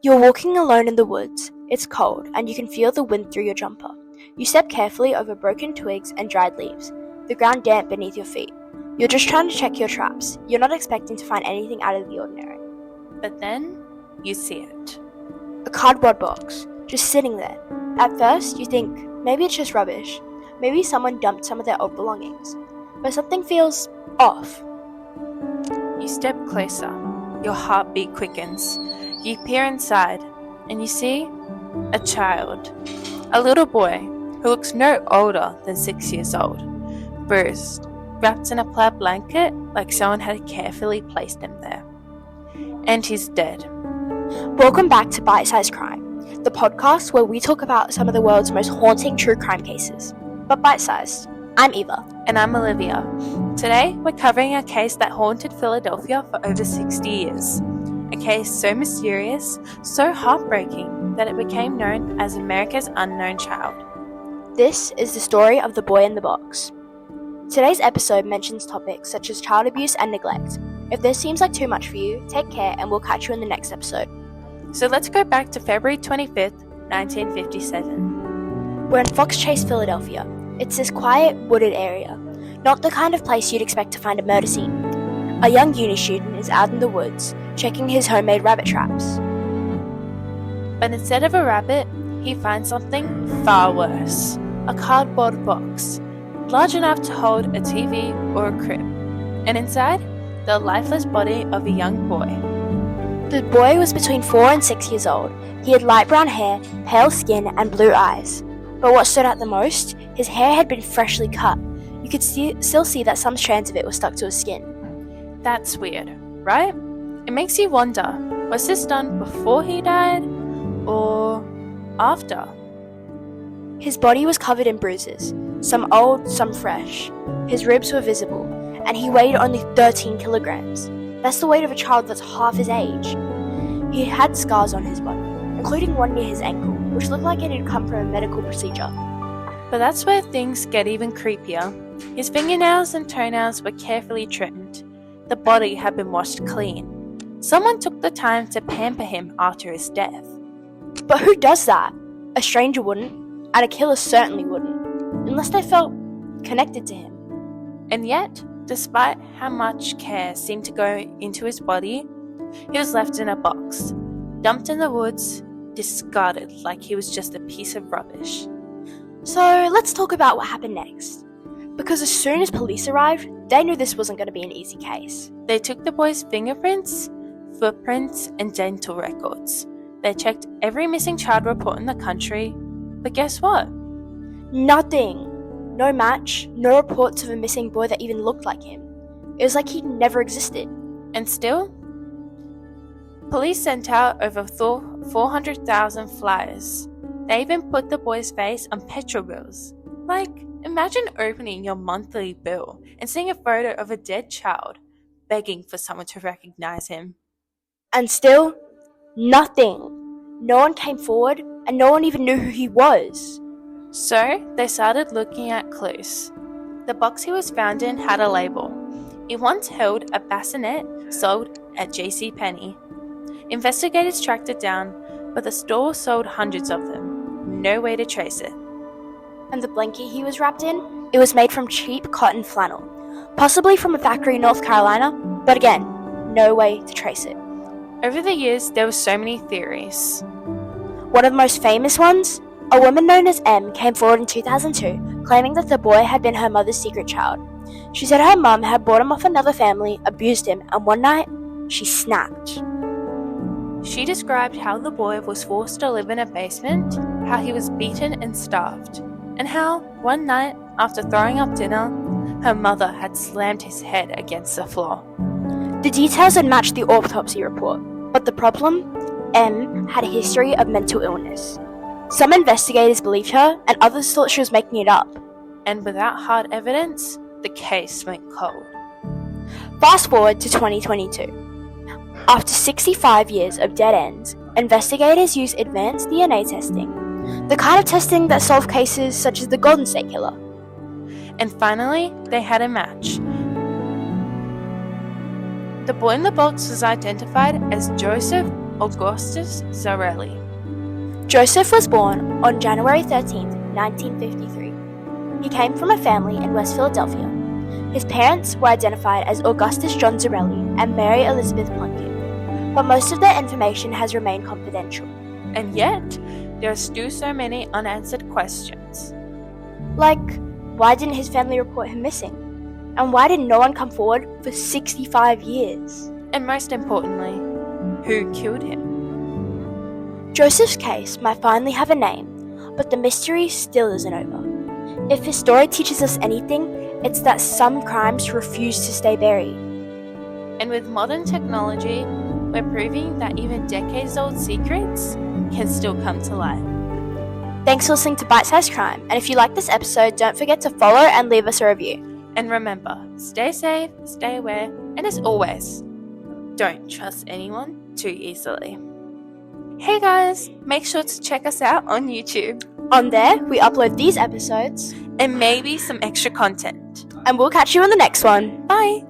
You're walking alone in the woods. It's cold, and you can feel the wind through your jumper. You step carefully over broken twigs and dried leaves, the ground damp beneath your feet. You're just trying to check your traps. You're not expecting to find anything out of the ordinary. But then, you see it. A cardboard box, just sitting there. At first, you think, maybe it's just rubbish. Maybe someone dumped some of their old belongings. But something feels off. You step closer. Your heartbeat quickens. You peer inside, and you see a child. A little boy who looks no older than 6 years old. Bruised, wrapped in a plaid blanket like someone had carefully placed him there. And he's dead. Welcome back to Bite-Sized Crime, the podcast where we talk about some of the world's most haunting true crime cases, but bite-sized. I'm Eva. And I'm Olivia. Today, we're covering a case that haunted Philadelphia for over 60 years. A case so mysterious, so heartbreaking, that it became known as America's Unknown Child. This is the story of the boy in the box. Today's episode mentions topics such as child abuse and neglect. If this seems like too much for you, take care and we'll catch you in the next episode. So let's go back to February 25th, 1957. We're in Fox Chase, Philadelphia. It's this quiet, wooded area, not the kind of place you'd expect to find a murder scene. A young uni student is out in the woods, checking his homemade rabbit traps. But instead of a rabbit, he finds something far worse. A cardboard box, large enough to hold a TV or a crib. And inside, the lifeless body of a young boy. The boy was between 4 and 6 years old. He had light brown hair, pale skin, and blue eyes. But what stood out the most, his hair had been freshly cut. You could still see that some strands of it were stuck to his skin. That's weird, right? It makes you wonder, was this done before he died or after? His body was covered in bruises, some old, some fresh. His ribs were visible, and he weighed only 13 kilograms. That's the weight of a child that's half his age. He had scars on his body, including one near his ankle, which looked like it had come from a medical procedure. But that's where things get even creepier. His fingernails and toenails were carefully trimmed. The body had been washed clean. Someone took the time to pamper him after his death. But who does that? A stranger wouldn't, and a killer certainly wouldn't, unless they felt connected to him. And yet, despite how much care seemed to go into his body, he was left in a box, dumped in the woods, discarded like he was just a piece of rubbish. So let's talk about what happened next. Because as soon as police arrived, they knew this wasn't going to be an easy case. They took the boy's fingerprints, footprints, and dental records. They checked every missing child report in the country, but guess what? Nothing. No match, no reports of a missing boy that even looked like him. It was like he never existed. And still, police sent out over 400,000 flyers. They even put the boy's face on petrol bills. Like, imagine opening your monthly bill and seeing a photo of a dead child, begging for someone to recognize him. And still, nothing. No one came forward, and no one even knew who he was. So, they started looking at clues. The box he was found in had a label. It once held a bassinet sold at JCPenney. Investigators tracked it down, but the store sold hundreds of them. No way to trace it. And the blanket he was wrapped in? It was made from cheap cotton flannel, possibly from a factory in North Carolina, but again, no way to trace it. Over the years, there were so many theories. One of the most famous ones? A woman known as M came forward in 2002, claiming that the boy had been her mother's secret child. She said her mum had bought him off another family, abused him, and one night, she snapped. She described how the boy was forced to live in a basement, how he was beaten and starved, and how, one night, after throwing up dinner, her mother had slammed his head against the floor. The details had matched the autopsy report, but the problem? M had a history of mental illness. Some investigators believed her, and others thought she was making it up. And without hard evidence, the case went cold. Fast forward to 2022. After 65 years of dead ends, investigators use advanced DNA testing, the kind of testing that solved cases such as the Golden State Killer. And finally, they had a match. The boy in the box was identified as Joseph Augustus Zarelli. Joseph was born on January 13, 1953. He came from a family in West Philadelphia. His parents were identified as Augustus John Zarelli and Mary Elizabeth Plunkett, but most of their information has remained confidential. And yet, there are still so many unanswered questions. Like, why didn't his family report him missing? And why did no one come forward for 65 years? And most importantly, who killed him? Joseph's case might finally have a name, but the mystery still isn't over. If his story teaches us anything, it's that some crimes refuse to stay buried. And with modern technology, we're proving that even decades-old secrets can still come to light. Thanks for listening to Bite Size Crime, and if you like this episode, don't forget to follow and leave us a review. And remember, stay safe, stay aware, and as always, don't trust anyone too easily. Hey guys, make sure to check us out on YouTube. On there, we upload these episodes And maybe some extra content. and we'll catch you in the next one. Bye!